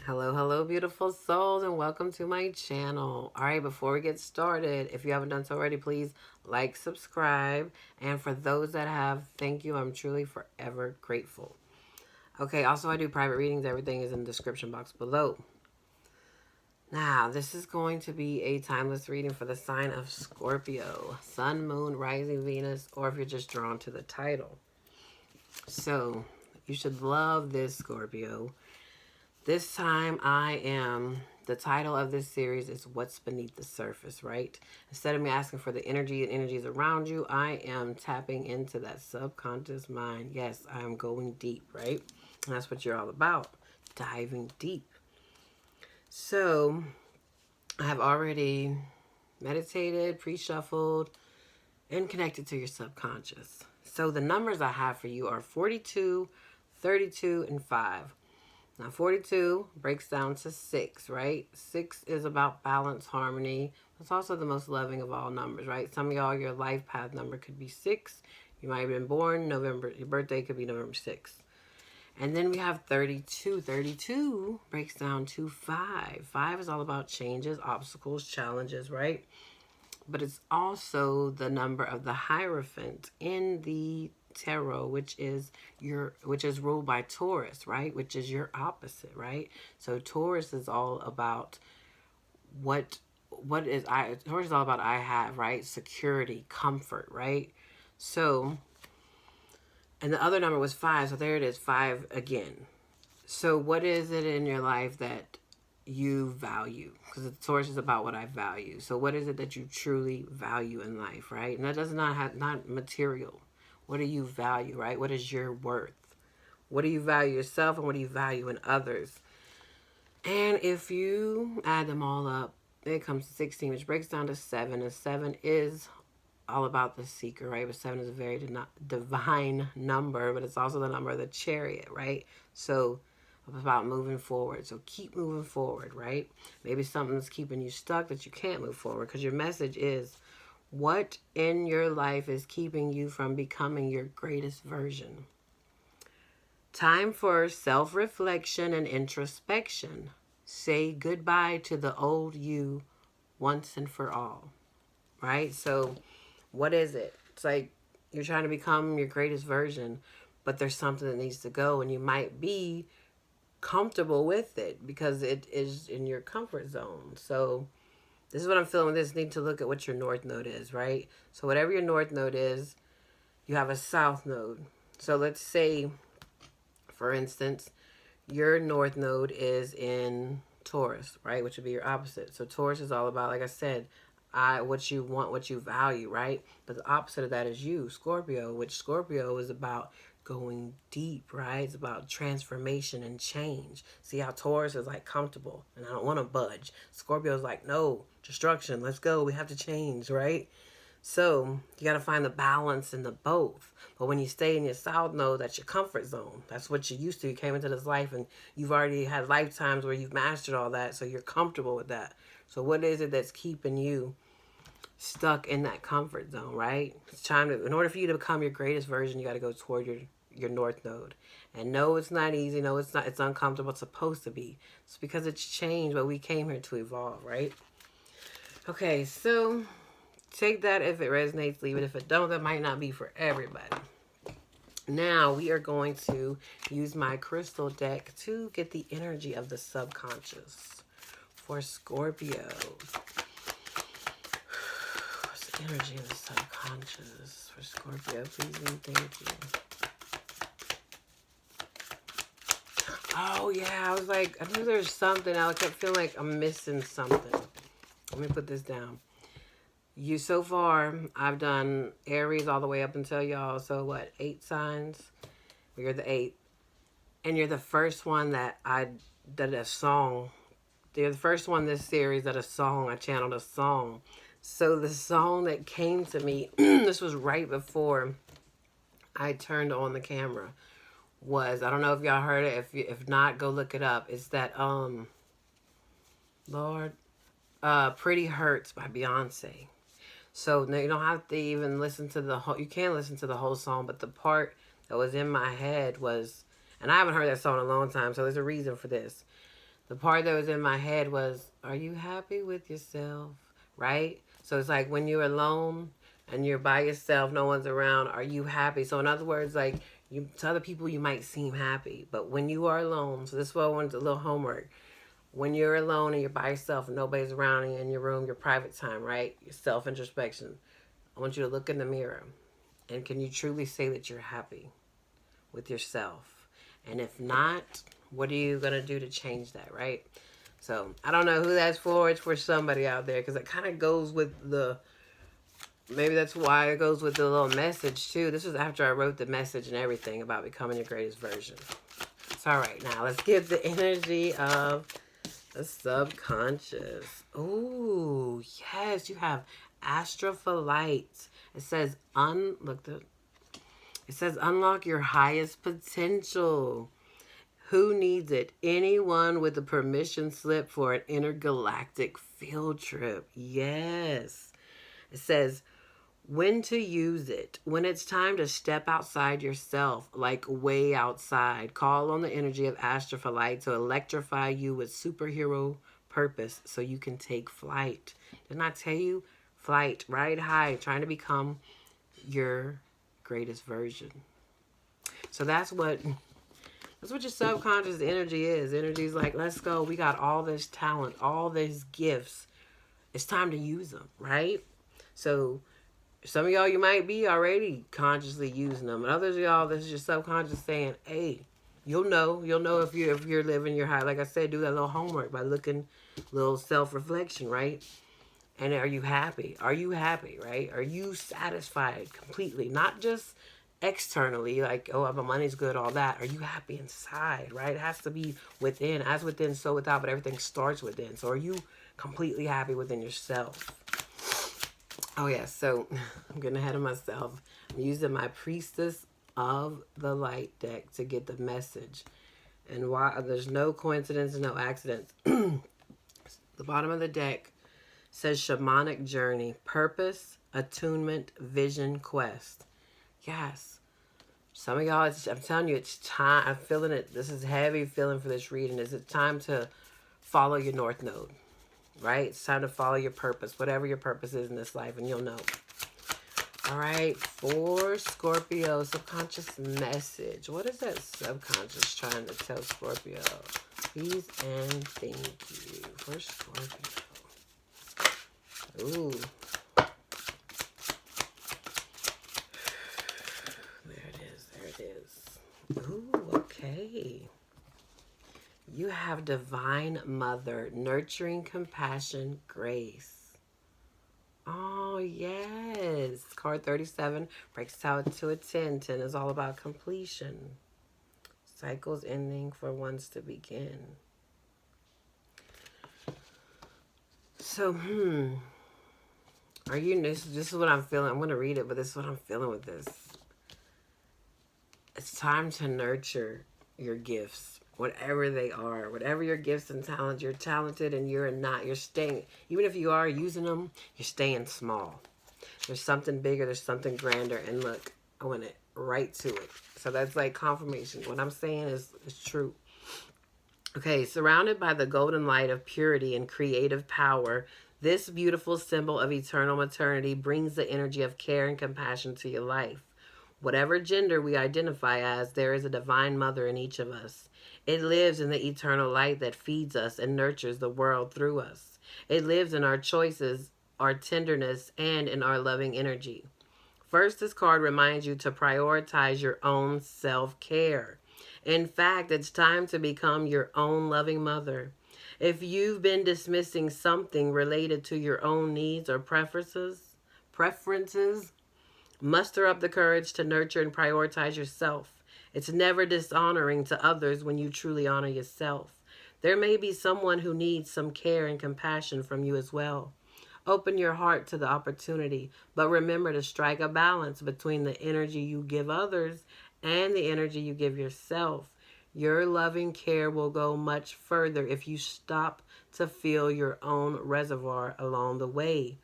Hello, hello, beautiful souls, and welcome to my channel. All right, before we get started, if you haven't done so already, please like, subscribe, and for those that have, thank you. I'm truly forever grateful. Okay, also, I do private readings. Everything is in the description box below. Now, this is going to be a timeless reading for the sign of Scorpio, Sun, Moon, Rising, Venus, or if you're just drawn to the title. So, you should love this, Scorpio. This time the title of this series is What's Beneath the Surface, right? Instead of me asking for the energy and energies around you, I am tapping into that subconscious mind. Yes, I am going deep, right? And that's what you're all about, diving deep. So I have already meditated, pre-shuffled, and connected to your subconscious. So the numbers I have for you are 42, 32, and 5. Now, 42 breaks down to 6, right? 6 is about balance, harmony. It's also the most loving of all numbers, right? Some of y'all, your life path number could be 6. You might have been born November. Your birthday could be November 6th. And then we have 32. 32 breaks down to 5. 5 is all about changes, obstacles, challenges, right? But it's also the number of the Hierophant in the tarot, which is ruled by Taurus, right? Which is your opposite, right? So Taurus is all about Taurus is all about I have, right? Security, comfort, right? So, and the other number was 5, so there it is, 5 again. So what is it in your life that you value? Because the Taurus is about what I value. So what is it that you truly value in life, right? And that does not have, not material. What do you value, right? What is your worth? What do you value yourself, and what do you value in others? And if you add them all up, it comes to 16, which breaks down to 7. And 7 is all about the seeker, right? But 7 is a very divine number, but it's also the number of the chariot, right? So about moving forward. So keep moving forward, right? Maybe something's keeping you stuck that you can't move forward, because your message is, what in your life is keeping you from becoming your greatest version? Time for self-reflection and introspection. Say goodbye to the old you once and for all, right? So what is it? It's like you're trying to become your greatest version, but there's something that needs to go, and you might be comfortable with it because it is in your comfort zone. So this is what I'm feeling with this. Need to look at what your north node is, right? So whatever your north node is, you have a south node. So let's say, for instance, your north node is in Taurus, right? Which would be your opposite. So Taurus is all about, like I said, what you want, what you value, right? But the opposite of that is you, Scorpio, which Scorpio is about going deep, right? It's about transformation and change. See how Taurus is like comfortable and I don't want to budge. Scorpio is like, no, destruction, let's go. We have to change, right? So you got to find the balance in the both. But when you stay in your south node, that's your comfort zone. That's what you're used to. You came into this life and you've already had lifetimes where you've mastered all that. So you're comfortable with that. So what is it that's keeping you stuck in that comfort zone, right? It's time to, in order for you to become your greatest version, you got to go toward your north node. And no, it's not easy. No, it's not. It's uncomfortable. It's supposed to be. It's because it's changed, but we came here to evolve, right? Okay, so take that if it resonates, leave it. If it don't, that might not be for everybody. Now we are going to use my crystal deck to get the energy of the subconscious for Scorpio. What's the energy of the subconscious for Scorpio? Please and thank you. Oh yeah, I was like, I knew there's something. I kept feeling like I'm missing something. Let me put this down. You, so far, I've done Aries all the way up until y'all. So what, 8 signs? Well, you're the 8th. And you're the first one that I did a song. You're the first one this series that I channeled a song. So the song that came to me, this was right before I turned on the camera, was, I don't know if y'all heard it. If not, go look it up. It's that, Lord, Pretty Hurts by Beyonce. So now you don't have to even listen to the whole, you can listen to the whole song, but the part that was in my head was, and I haven't heard that song in a long time, so there's a reason for this. The part that was in my head was, are you happy with yourself? Right? So it's like when you're alone and you're by yourself, no one's around, are you happy? So in other words, like you to other people you might seem happy, but when you are alone, so this is what I wanted a little homework. When you're alone and you're by yourself and nobody's around and you're in your room, your private time, right? Your self introspection. I want you to look in the mirror and can you truly say that you're happy with yourself? And if not, what are you going to do to change that, right? So I don't know who that's for. It's for somebody out there because it kind of goes with the, maybe that's why it goes with the little message too. This was after I wrote the message and everything about becoming your greatest version. So all right, now let's get the energy of the subconscious. Ooh, yes, you have astrophylites. It says it says unlock your highest potential. Who needs it? Anyone with a permission slip for an intergalactic field trip. Yes. It says when to use it. When it's time to step outside yourself, like way outside. Call on the energy of astrophyllite to electrify you with superhero purpose so you can take flight. Didn't I tell you? Flight, ride high, trying to become your greatest version. So that's what your subconscious energy is. Energy is like, let's go. We got all this talent, all these gifts. It's time to use them, right? So some of y'all, you might be already consciously using them. And others of y'all, this is your subconscious saying, hey, you'll know if you're living your high. Like I said, do that little homework by looking, little self-reflection, right? And are you happy? Are you happy, right? Are you satisfied completely? Not just externally, like, oh, my money's good, all that. Are you happy inside, right? It has to be within. As within, so without, but everything starts within. So are you completely happy within yourself? Oh, yeah, so I'm getting ahead of myself. I'm using my Priestess of the Light deck to get the message. And why there's no coincidence and no accidents. The bottom of the deck says shamanic journey, purpose, attunement, vision, quest. Yes. Some of y'all, I'm telling you, it's time. I'm feeling it. This is heavy feeling for this reading. Is it time to follow your North Node? Right? It's time to follow your purpose, whatever your purpose is in this life, and you'll know. All right, for Scorpio, subconscious message. What is that subconscious trying to tell Scorpio? Please and thank you. For Scorpio. Ooh. There it is. Ooh, okay. You have Divine Mother, nurturing, compassion, grace. Oh, yes. Card 37 breaks out to a 10. 10 is all about completion. Cycles ending for ones to begin. So, are you, this is what I'm feeling. I'm going to read it, but this is what I'm feeling with this. It's time to nurture your gifts. Whatever they are, whatever your gifts and talents, you're talented and you're not. You're staying, even if you are using them, you're staying small. There's something bigger, there's something grander. And look, I went right to it. So that's like confirmation. What I'm saying is true. Okay, surrounded by the golden light of purity and creative power, this beautiful symbol of eternal maternity brings the energy of care and compassion to your life. Whatever gender we identify as, there is a divine mother in each of us. It lives in the eternal light that feeds us and nurtures the world through us. It lives in our choices, our tenderness, and in our loving energy. First, this card reminds you to prioritize your own self-care. In fact, it's time to become your own loving mother. If you've been dismissing something related to your own needs or preferences, muster up the courage to nurture and prioritize yourself. It's never dishonoring to others when you truly honor yourself. There may be someone who needs some care and compassion from you as well. Open your heart to the opportunity, but remember to strike a balance between the energy you give others and the energy you give yourself. Your loving care will go much further if you stop to fill your own reservoir along the way.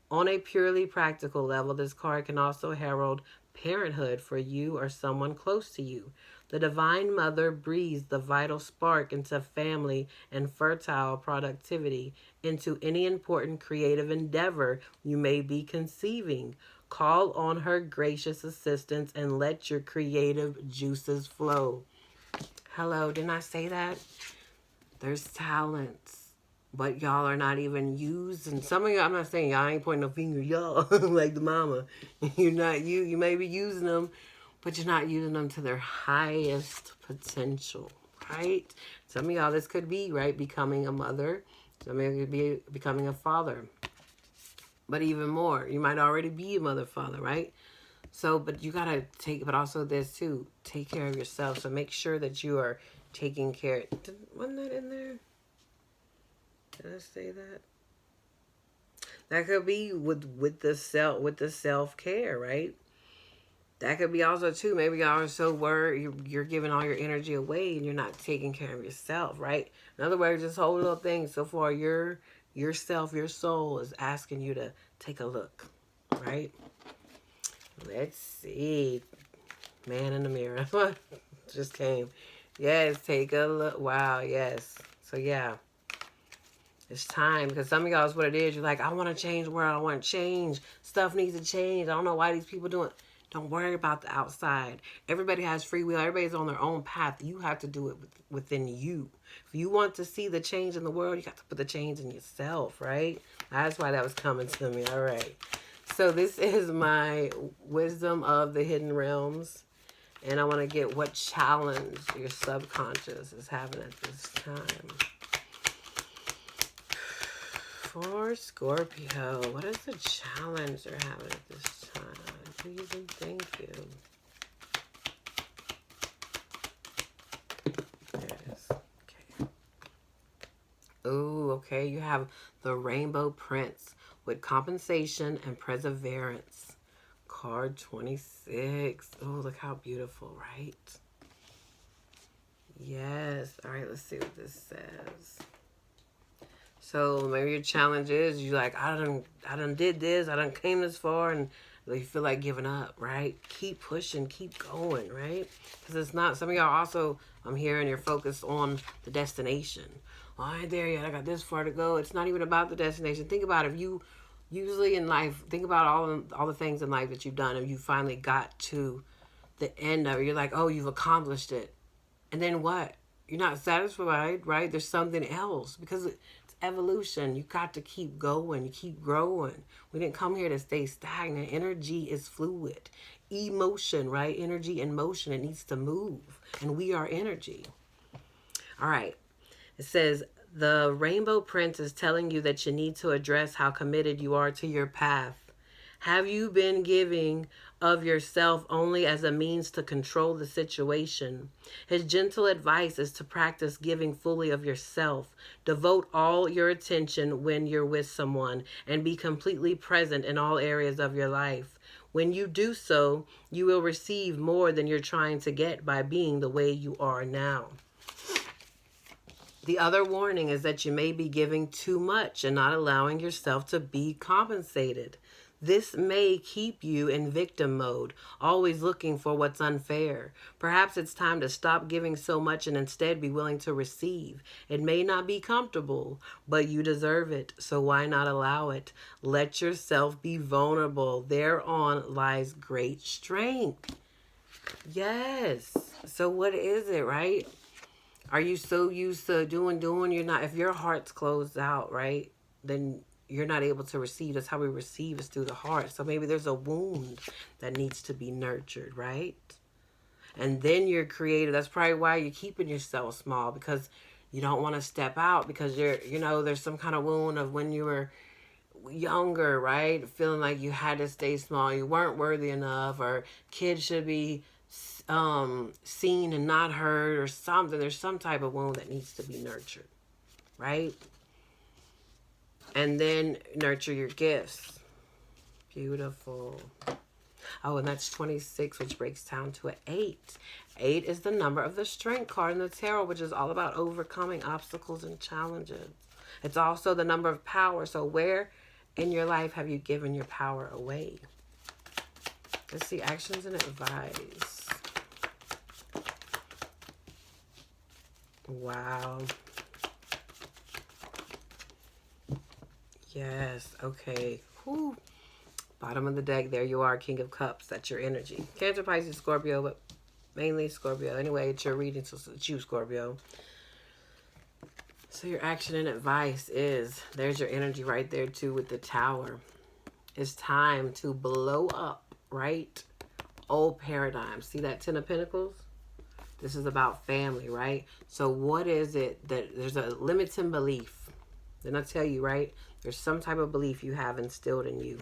On a purely practical level, this card can also herald parenthood for you or someone close to you. The Divine Mother breathes the vital spark into family and fertile productivity into any important creative endeavor you may be conceiving. Call on her gracious assistance and let your creative juices flow. Hello, didn't I say that? There's talents, but y'all are not even using. Some of y'all, I'm not saying y'all ain't pointing no finger, y'all, like the mama. You're not, you may be using them, but you're not using them to their highest potential, right? Some of y'all, this could be, right, becoming a mother. Some of you could be becoming a father. But even more, you might already be a mother, father, right? So, but you got to but also this too, take care of yourself. So make sure that you are taking care. Wasn't that in there? Did I say that? That could be with the self-care, right? That could be also too, maybe y'all are so worried, you're giving all your energy away and you're not taking care of yourself, right? In other words, this whole little thing, so far yourself, your soul is asking you to take a look, right? Let's see. Man in the mirror. Just came. Yes, take a look. Wow, yes. So yeah. It's time, because some of y'all is what it is. You're like, I want to change the world. I want to change. Stuff needs to change. I don't know why these people do it. Don't worry about the outside. Everybody has free will. Everybody's on their own path. You have to do it within you. If you want to see the change in the world, you got to put the change in yourself, right? That's why that was coming to me. All right. So this is my wisdom of the hidden realms. And I want to get what challenge your subconscious is having at this time. For Scorpio, what is the challenge they're having at this time? Please and thank you. There it is. Okay. Ooh, okay. You have the Rainbow Prince with compensation and perseverance. Card 26. Oh, look how beautiful, right? Yes. All right, let's see what this says. So maybe your challenge is you like, I done did this, I done came this far, and you feel like giving up, right? Keep pushing, keep going, right? Because it's not, some of y'all also, I'm hearing you're focused on the destination. Well, I ain't there yet, I got this far to go. It's not even about the destination. Think about if you, usually in life, think about all the things in life that you've done, and you finally got to the end of it. You're like, oh, you've accomplished it. And then what? You're not satisfied, right? There's something else, because it's evolution. You got to keep going. You keep growing. We didn't come here to stay stagnant. Energy is fluid. Emotion, right? Energy and motion. It needs to move. And we are energy. All right. It says, the Rainbow Prince is telling you that you need to address how committed you are to your path. Have you been giving of yourself only as a means to control the situation? His gentle advice is to practice giving fully of yourself. Devote all your attention when you're with someone and be completely present in all areas of your life. When you do so, you will receive more than you're trying to get by being the way you are now. The other warning is that you may be giving too much and not allowing yourself to be compensated. This may keep you in victim mode, always looking for what's unfair. Perhaps it's time to stop giving so much and instead be willing to receive. It may not be comfortable, but you deserve it, so why not allow it? Let yourself be vulnerable. Thereon lies great strength. Yes. So what is it, right? Are you so used to doing, you're not, if your heart's closed out, right, then you're not able to receive. That's how we receive, is through the heart. So maybe there's a wound that needs to be nurtured, right? And then you're creative. That's probably why you're keeping yourself small, because you don't want to step out, because there's some kind of wound of when you were younger, right? Feeling like you had to stay small, you weren't worthy enough, or kids should be seen and not heard, or something. There's some type of wound that needs to be nurtured, right? And then nurture your gifts. Beautiful. Oh, and that's 26, which breaks down to an 8. 8 is the number of the strength card in the tarot, which is all about overcoming obstacles and challenges. It's also the number of power. So where in your life have you given your power away? Let's see, actions and advice. Wow. Yes. Okay. Whew. Bottom of the deck. There you are, King of Cups. That's your energy. Cancer, Pisces, Scorpio, but mainly Scorpio. Anyway, it's your reading, so it's you, Scorpio. So your action and advice is, there's your energy right there too with the Tower. It's time to blow up, right? Old paradigms. See that Ten of Pentacles? This is about family, right? So what is it that there's a limiting belief? Didn't I tell you, right? There's some type of belief you have instilled in you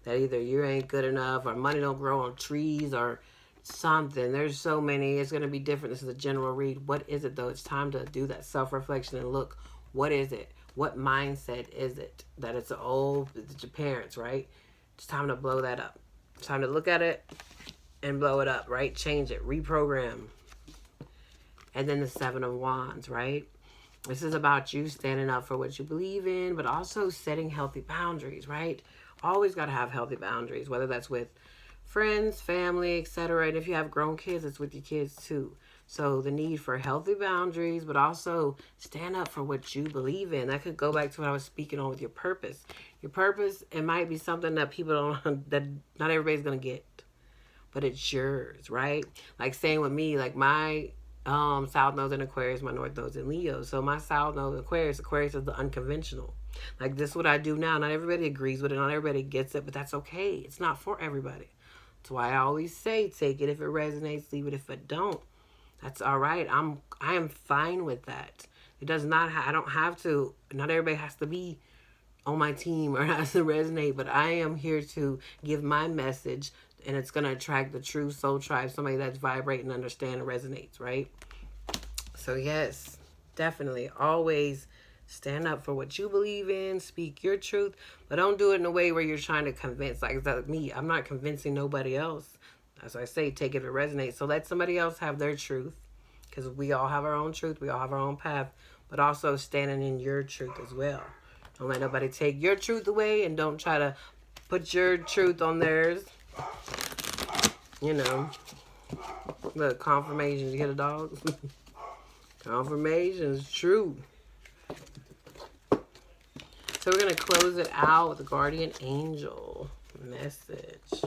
that either you ain't good enough or money don't grow on trees or something. There's so many. It's going to be different. This is a general read. What is it, though? It's time to do that self-reflection and look. What is it? What mindset is it? That it's it's your parents, right? It's time to blow that up. It's time to look at it and blow it up, right? Change it. Reprogram. And then the Seven of Wands, right? This is about you standing up for what you believe in, but also setting healthy boundaries, right? Always got to have healthy boundaries, whether that's with friends, family, etc. And if you have grown kids, it's with your kids too. So the need for healthy boundaries, but also stand up for what you believe in. That could go back to what I was speaking on with your purpose. Your purpose, it might be something that people don't, that not everybody's going to get, but it's yours, right? Like saying with me, like my South Node in Aquarius, my North Node's in Leo. So my South Node in Aquarius is the unconventional. Like this is what I do now. Not everybody agrees with it. Not everybody gets it, but that's okay. It's not for everybody. That's why I always say, take it if it resonates, leave it if it don't. That's all right. I am fine with that. It does not. I don't have to. Not everybody has to be on my team or has to resonate. But I am here to give my message, and it's gonna attract the true soul tribe, somebody that's vibrating, understand, and resonates. Right. So yes, definitely, always stand up for what you believe in, speak your truth, but don't do it in a way where you're trying to convince, like that me. I'm not convincing nobody else. As I say, take it if it resonates. So let somebody else have their truth, because we all have our own truth. We all have our own path, but also standing in your truth as well. Don't let nobody take your truth away, and don't try to put your truth on theirs. You know, look, confirmation. You get a dog? Confirmation is true. So we're going to close it out with the Guardian Angel message.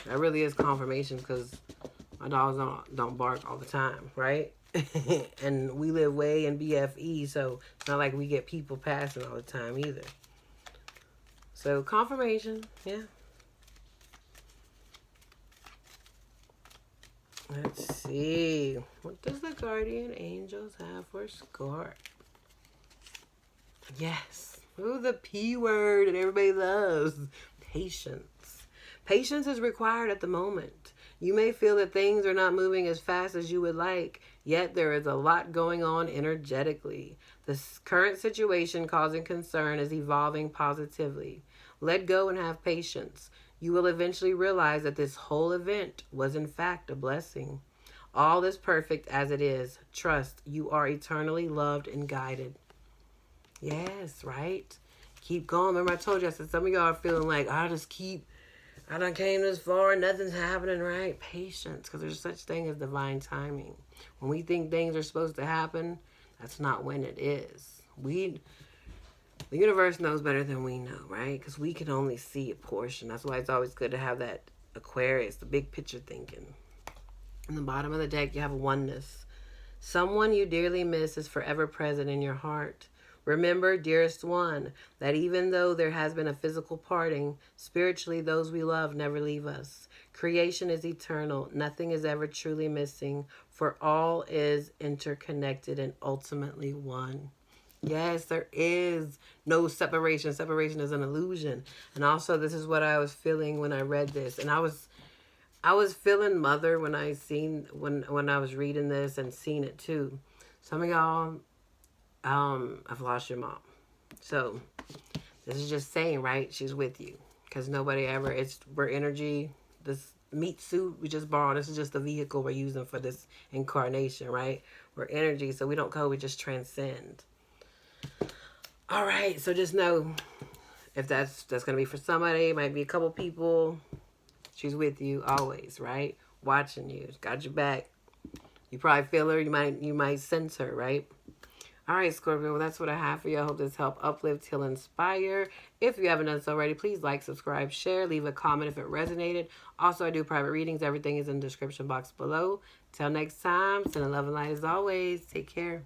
That really is confirmation, because my dogs don't bark all the time, right? And we live way in BFE, so it's not like we get people passing all the time either. So confirmation, yeah. Let's see. What does the Guardian Angels have for Scorp? Yes. Ooh, the P word that everybody loves. Patience. Patience is required at the moment. You may feel that things are not moving as fast as you would like, yet there is a lot going on energetically. The current situation causing concern is evolving positively. Let go and have patience. You will eventually realize that this whole event was in fact a blessing. All is perfect as it is. Trust, you are eternally loved and guided. Yes, right? Keep going. Remember I told you, I said some of y'all are feeling like, I done came this far and nothing's happening, right? Patience, because there's such thing as divine timing. When we think things are supposed to happen, that's not when it is. The universe knows better than we know, right? Because we can only see a portion. That's why it's always good to have that Aquarius, the big picture thinking. In the bottom of the deck, you have oneness. Someone you dearly miss is forever present in your heart. Remember, dearest one, that even though there has been a physical parting, spiritually those we love never leave us. Creation is eternal. Nothing is ever truly missing, for all is interconnected and ultimately one. Yes, there is no separation. Separation is an illusion. And also, this is what I was feeling when I read this. And I was feeling mother when I was reading this and seen it too. Some of y'all I've lost your mom. So this is just saying, right? She's with you. Because nobody ever, we're energy. This meat suit we just borrowed, this is just the vehicle we're using for this incarnation, right? We're energy, so we don't go, we just transcend. All right, so just know, if that's going to be for somebody, it might be a couple people, she's with you always, right? Watching you, got your back. You probably feel her. You might sense her, right? All right, Scorpio, well, that's what I have for you. I hope this helped uplift, heal, inspire. If you haven't done so already, please like, subscribe, share, leave a comment if it resonated. Also, I do private readings. Everything is in the description box below. Till next time, sending love and light as always. Take care.